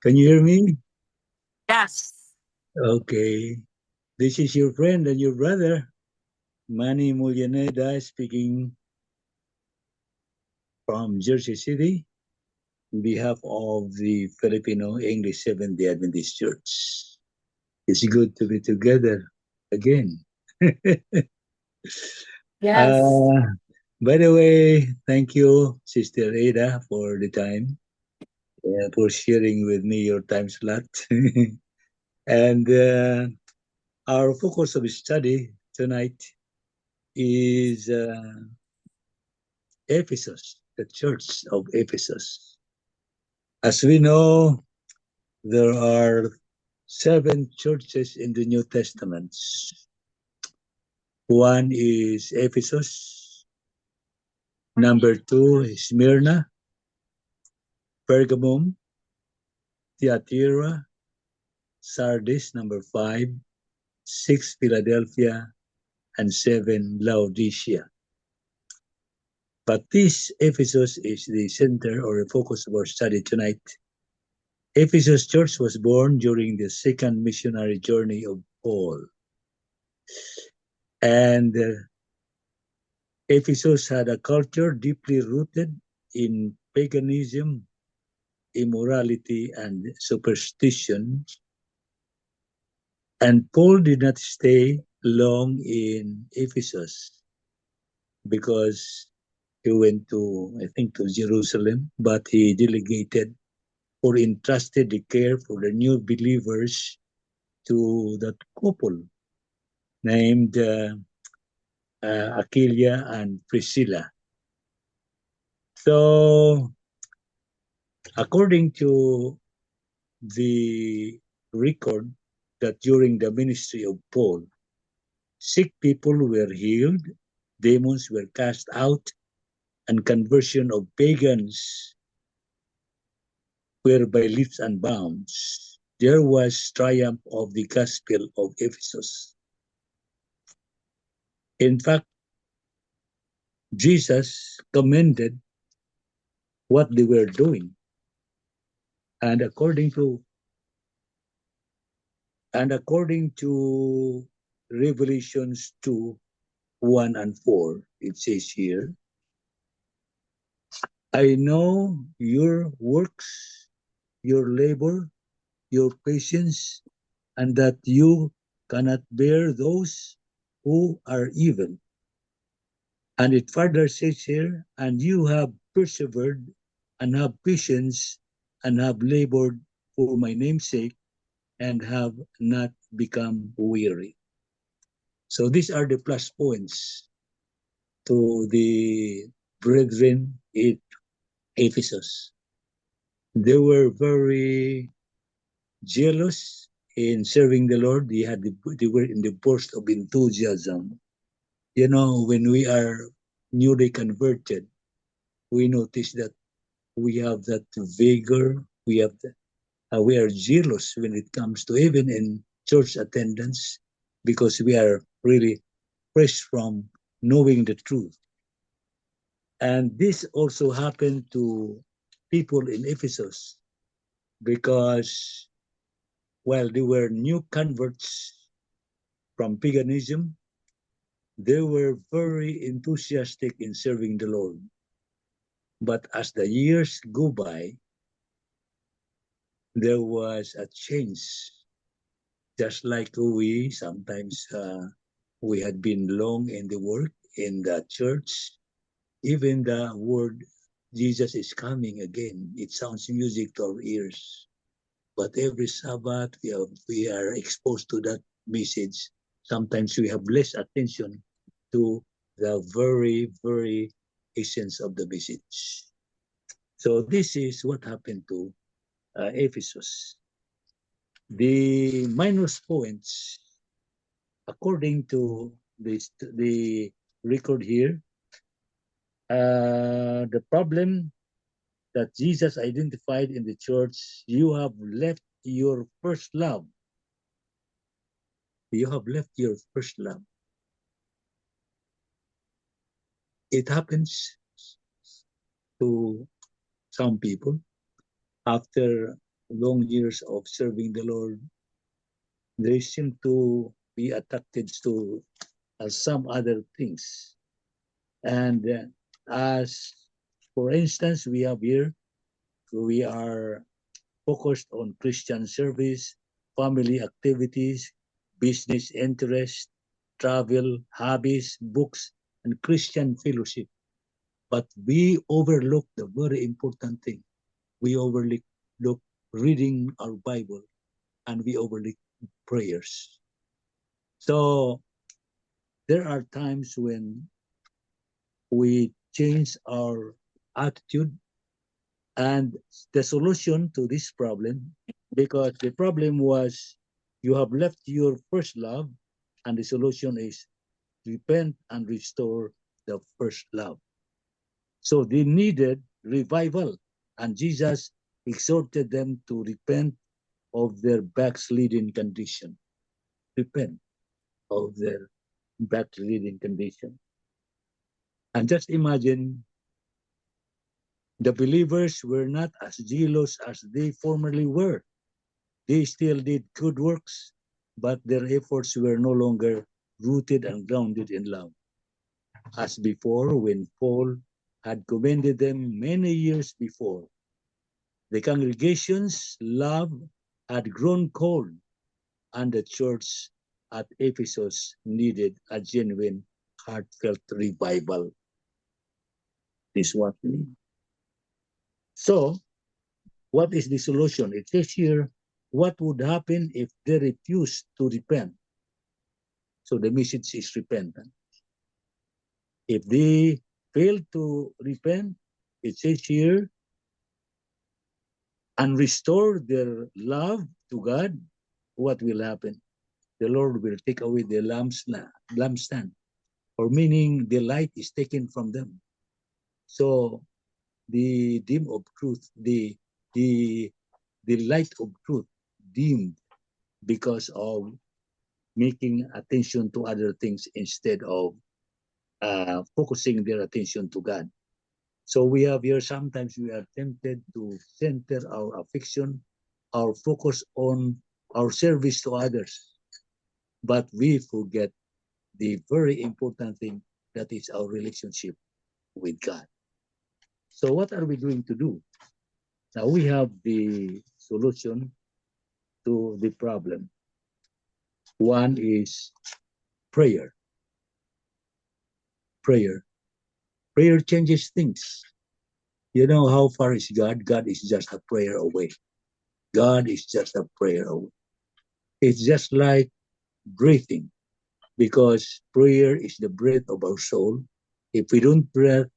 Can you hear me? Yes. Okay. This is your friend and your brother, Manny Mulyaneda, speaking from Jersey City on behalf of the Filipino English Seventh-day Adventist Church. It's good to be together again. Yes. uh, by the way, thank you, Sister Ada, for the time, for sharing with me your time slot. And our focus of study tonight is Ephesus, the church of Ephesus. As we know, there are seven churches in the New Testament. One is Ephesus, number two is Smyrna, Pergamum, Thyatira, Sardis, number five, six Philadelphia, and seven Laodicea. But this Ephesus is the center or the focus of our study tonight. Ephesus Church was born during the second missionary journey of Paul. And Ephesus had a culture deeply rooted in paganism, immorality, and superstition. And Paul did not stay long in Ephesus because he went to, I think, to Jerusalem, but he delegated or entrusted the care for the new believers to that couple named Aquila and Priscilla. So, according to the record, that during the ministry of Paul, sick people were healed, demons were cast out, and conversion of pagans were by leaps and bounds. There was triumph of the gospel of Ephesus. In fact, Jesus commended what they were doing. And according to Revelations 2, 1 and 4, it says here, I know your works, your labor, your patience, and that you cannot bear those who are evil. And it further says here, and you have persevered and have patience and have labored for my name's sake and have not become weary. So these are the plus points to the brethren in Ephesus. They were very jealous in serving the Lord. They were in the burst of enthusiasm. You know, when we are newly converted, we notice that we have that vigor. We are jealous when it comes to even in church attendance because we are really fresh from knowing the truth. And this also happened to people in Ephesus because while they were new converts from paganism, they were very enthusiastic in serving the Lord. But as the years go by, there was a change. Just like we sometimes we had been long in the work in the church, even the word Jesus is coming again. It sounds music to our ears. But every Sabbath we are exposed to that message. Sometimes we have less attention to the very, very essence of the message. So this is what happened to Ephesus. The minus points, according to the record here, the problem that Jesus identified in the church, you have left your first love. You have left your first love. It happens to some people after long years of serving the Lord, they seem to be attracted to some other things. And as, for instance, we have here, we are focused on Christian service, family activities, business interests, travel, hobbies, books, and Christian fellowship. But we overlook the very important thing. We overlook reading our Bible, and we overlook prayers. So there are times when we change our attitude, and the solution to this problem, because the problem was you have left your first love, and the solution is repent and restore the first love. So they needed revival, and Jesus exhorted them to repent of their backsliding condition. Repent of their backsliding condition. And just imagine, the believers were not as zealous as they formerly were. They still did good works, but their efforts were no longer rooted and grounded in love. As before, when Paul had commended them many years before, the congregation's love had grown cold, and the church at Ephesus needed a genuine, heartfelt revival. This is what we need. So, what is the solution? It says here, what would happen if they refused to repent? So the message is repentance. If they fail to repent, it says here, and restore their love to God, what will happen? The Lord will take away the lampstand, or meaning the light is taken from them. So the dim of truth, the light of truth dimmed because of making attention to other things instead of focusing their attention to God. So we have here, sometimes we are tempted to center our affection, our focus on our service to others, but we forget the very important thing, that is our relationship with God. So what are we going to do? Now we have the solution to the problem. One is prayer. Prayer. Prayer changes things. You know how far is God? God is just a prayer away. God is just a prayer away. It's just like breathing, because prayer is the breath of our soul. If we don't breathe,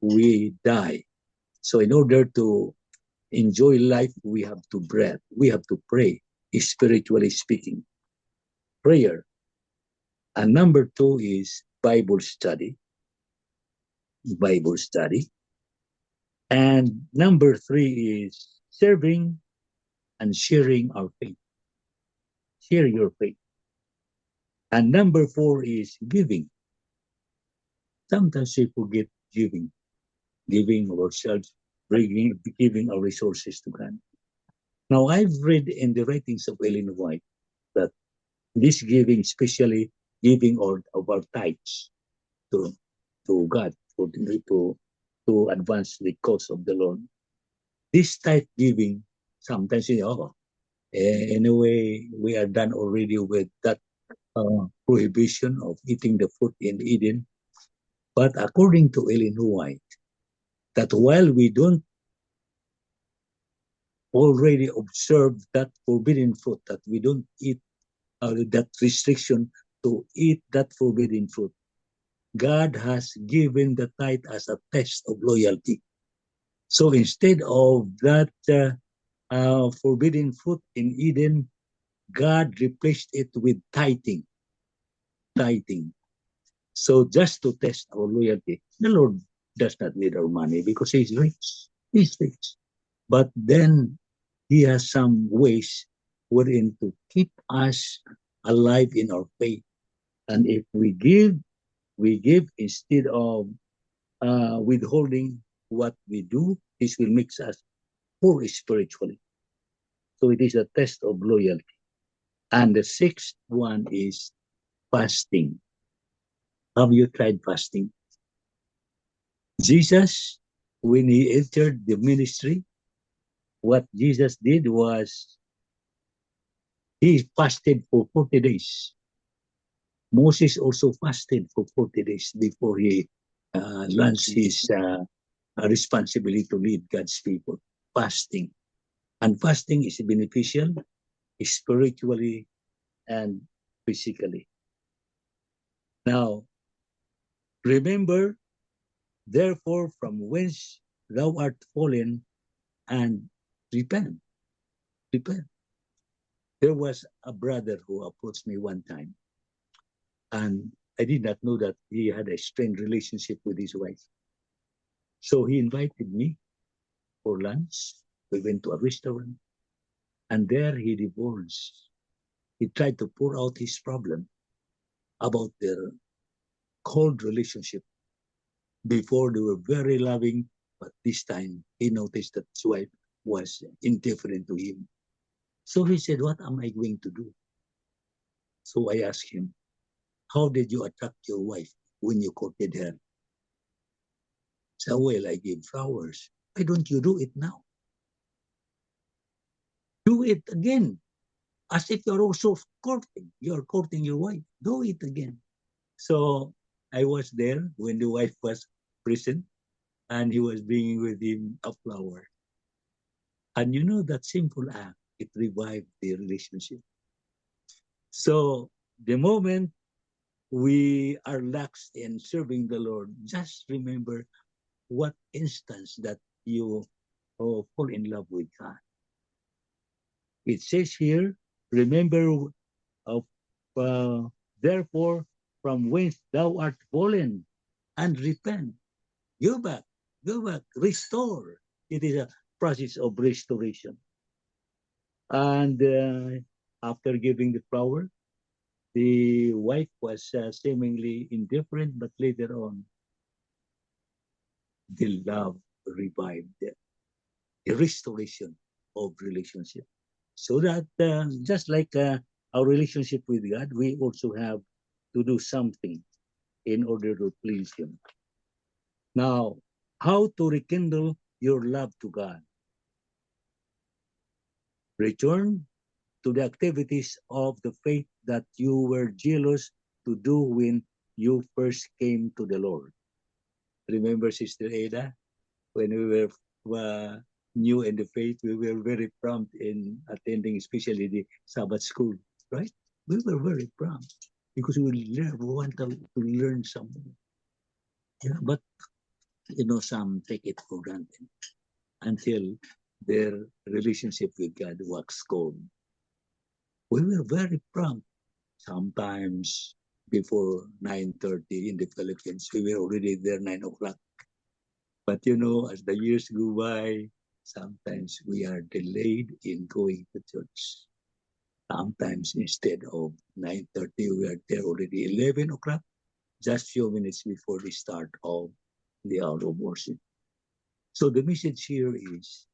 we die. So in order to enjoy life, we have to breathe. We have to pray, spiritually speaking. Prayer. And number two is Bible study. Bible study. And number three is serving and sharing our faith. Share your faith. And number four is giving. Sometimes we forget giving ourselves, giving our resources to God. Now, I've read in the writings of Ellen White that this giving, especially giving of our tithes to God, to advance the cause of the Lord. This tithe giving, sometimes anyway, we are done already with that prohibition of eating the fruit in Eden. But according to Ellen White, that while we don't already observe that forbidden fruit, that we don't eat, that restriction to eat that forbidden fruit, God has given the tithe as a test of loyalty. So instead of that forbidden fruit in Eden, God replaced it with tithing. Tithing. So just to test our loyalty, the Lord does not need our money because He's rich. He's rich. But then He has some ways wherein to keep us alive in our faith. And if we give instead of withholding what we do. This will make us poor spiritually. So it is a test of loyalty. And the sixth one is fasting. Have you tried fasting? Jesus, when he entered the ministry, what Jesus did was he fasted for 40 days. Moses also fasted for 40 days before he launched his responsibility to lead God's people. Fasting. And fasting is beneficial spiritually and physically. Now, remember, therefore, from whence thou art fallen, and repent. Repent. There was a brother who approached me one time, and I did not know that he had a strained relationship with his wife. So he invited me for lunch. We went to a restaurant, and there he divulged. He tried to pour out his problem about their cold relationship. Before they were very loving, but this time he noticed that his wife was indifferent to him. So he said, what am I going to do? So I asked him, how did you attract your wife when you courted her? So, well, I gave flowers. Why don't you do it now? Do it again, as if you're also courting. You're courting your wife. Do it again. So I was there when the wife was present, and he was bringing with him a flower. And you know that simple act, it revived the relationship. So the moment we are lax in serving the Lord, just remember what instance that you fall in love with God. It says here, remember of therefore from whence thou art fallen, and repent. Go back, go back, restore. It is a process of restoration. And after giving the flower, the wife was seemingly indifferent, but later on, the love revived, the restoration of relationship. So that just like our relationship with God, we also have to do something in order to please Him. Now, how to rekindle your love to God? Return to the activities of the faith that you were jealous to do when you first came to the Lord. Remember, Sister Ada, when we were new in the faith, we were very prompt in attending, especially the Sabbath school, right? We were very prompt because we want to learn something. Yeah, but some take it for granted until their relationship with God was cold. We were very prompt. Sometimes before 9:30 in the Philippines, we were already there 9 o'clock. But as the years go by, sometimes we are delayed in going to church. Sometimes instead of 9:30, we are there already 11 o'clock, just few minutes before the start of the hour of worship. So the message here is,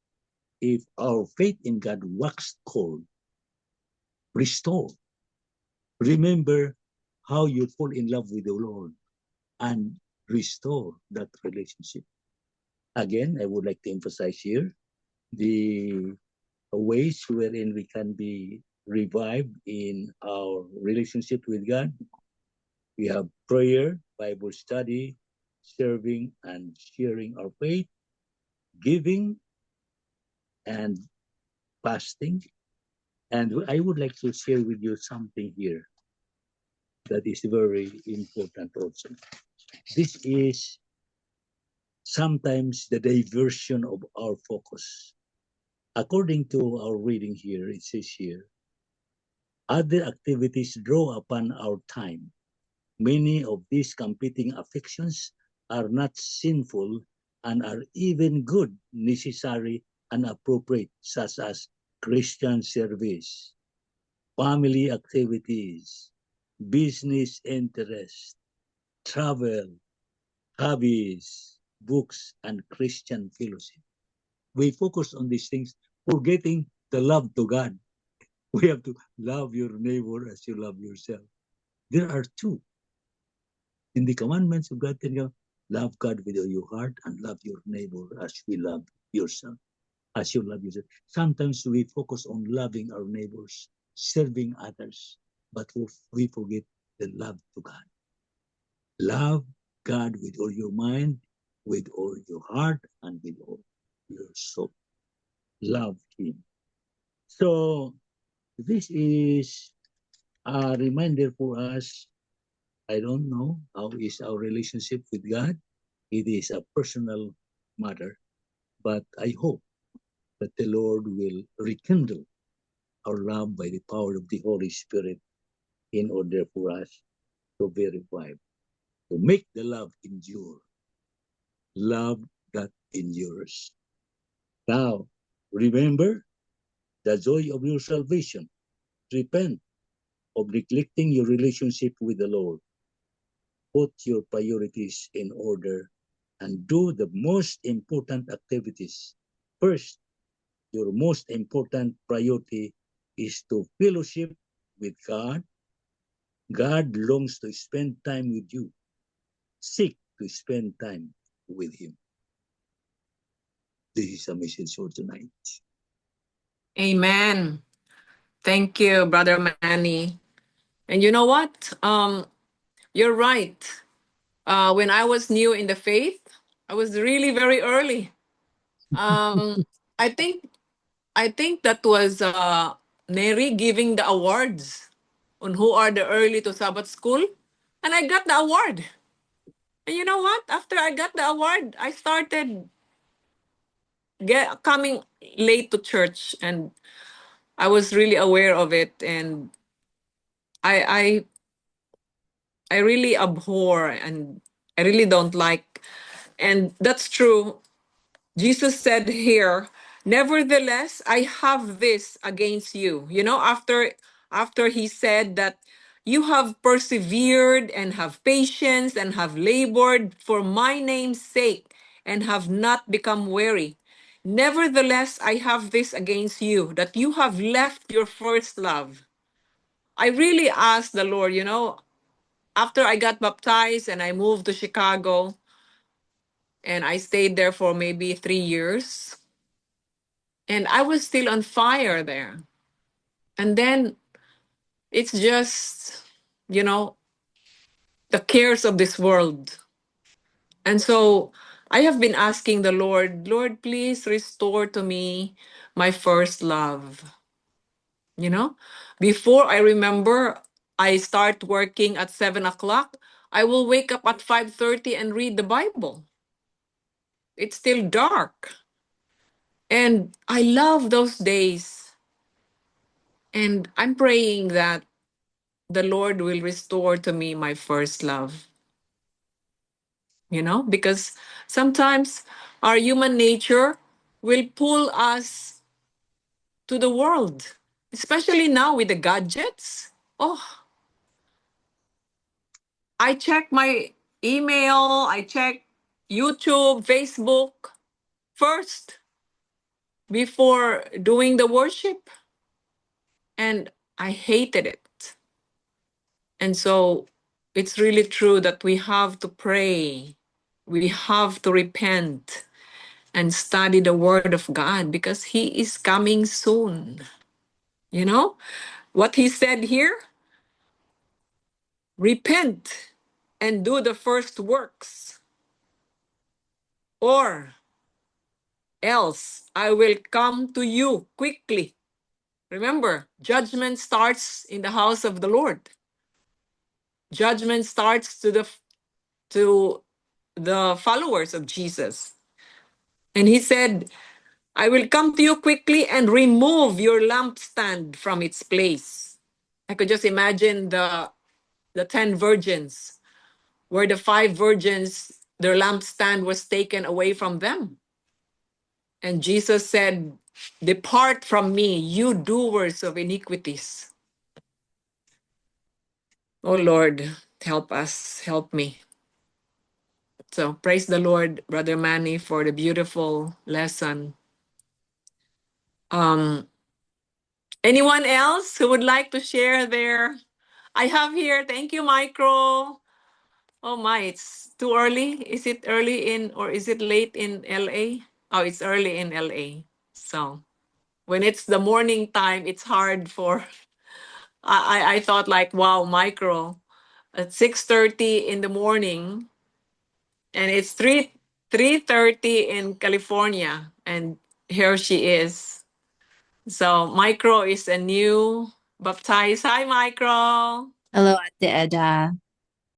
if our faith in God waxed cold, restore. Remember how you fall in love with the Lord and restore that relationship. Again, I would like to emphasize here the ways wherein we can be revived in our relationship with God. We have prayer, Bible study, serving and sharing our faith, giving and fasting. And I would like to share with you something here that is very important also. This is sometimes the diversion of our focus. According to our reading here, it says here, other activities draw upon our time. Many of these competing affections are not sinful and are even good, necessary, and appropriate, such as Christian service, family activities, business interests, travel, hobbies, books, and Christian fellowship. We focus on these things, forgetting the love to God. We have to love your neighbor as you love yourself. There are two. In the commandments of God, love God with all your heart and love your neighbor as we love yourself, as you love yourself. Sometimes we focus on loving our neighbors, serving others, but we forget the love to God. Love God with all your mind, with all your heart, and with all your soul. Love Him. So this is a reminder for us. I don't know how is our relationship with God. It is a personal matter, but I hope that the Lord will rekindle our love by the power of the Holy Spirit in order for us to verify, to make the love endure. Love that endures. Now, remember the joy of your salvation. Repent of neglecting your relationship with the Lord. Put your priorities in order and do the most important activities. First, your most important priority is to fellowship with God. God longs to spend time with you. Seek to spend time with Him. This is a message for tonight. Amen. Thank you, Brother Manny. And you know what? You're right. When I was new in the faith, I was really very early. Um, I think I think that was Neri giving the awards on who are the early to Sabbath school, and I got the award. And you know what? After I got the award, I started coming late to church, and I was really aware of it, and I I I really abhor and I really don't like, and that's true. Jesus said here, nevertheless, I have this against you. You know, after he said that you have persevered and have patience and have labored for my name's sake and have not become weary. Nevertheless, I have this against you, that you have left your first love. I really asked the Lord, after I got baptized and I moved to Chicago and I stayed there for maybe 3 years. And I was still on fire there. And then it's just, you know, the cares of this world. And so I have been asking the Lord, Lord, please restore to me my first love. You know, before I remember, I start working at 7 o'clock. I will wake up at 5:30 and read the Bible. It's still dark. And I love those days. And I'm praying that the Lord will restore to me my first love, because sometimes our human nature will pull us to the world, especially now with the gadgets. Oh, I check my email, I check YouTube, Facebook first before doing the worship, and I hated it. And so it's really true that we have to pray. We have to repent and study the word of God because he is coming soon. You know what he said here? Repent and do the first works, or else I will come to you quickly. Remember, judgment starts in the house of the Lord. Judgment starts to the followers of Jesus. And he said, I will come to you quickly and remove your lampstand from its place. I could just imagine the 10 virgins, where the 5 virgins, their lampstand was taken away from them. And Jesus said, depart from me, you doers of iniquities. Oh Lord, help us, help me. So praise the Lord, Brother Manny, for the beautiful lesson. Um, Anyone else who would like to share their? I have here. Thank you, Micro. Oh my, it's too early. Is it early in or is it late in LA? Oh, it's early in LA. So when it's the morning time, it's hard for. I thought like, wow, Micro at 6:30 in the morning, and it's 3:30 in California, and here she is. So Micro is a new baptized. Hi, Micro. Hello, Ate Eda.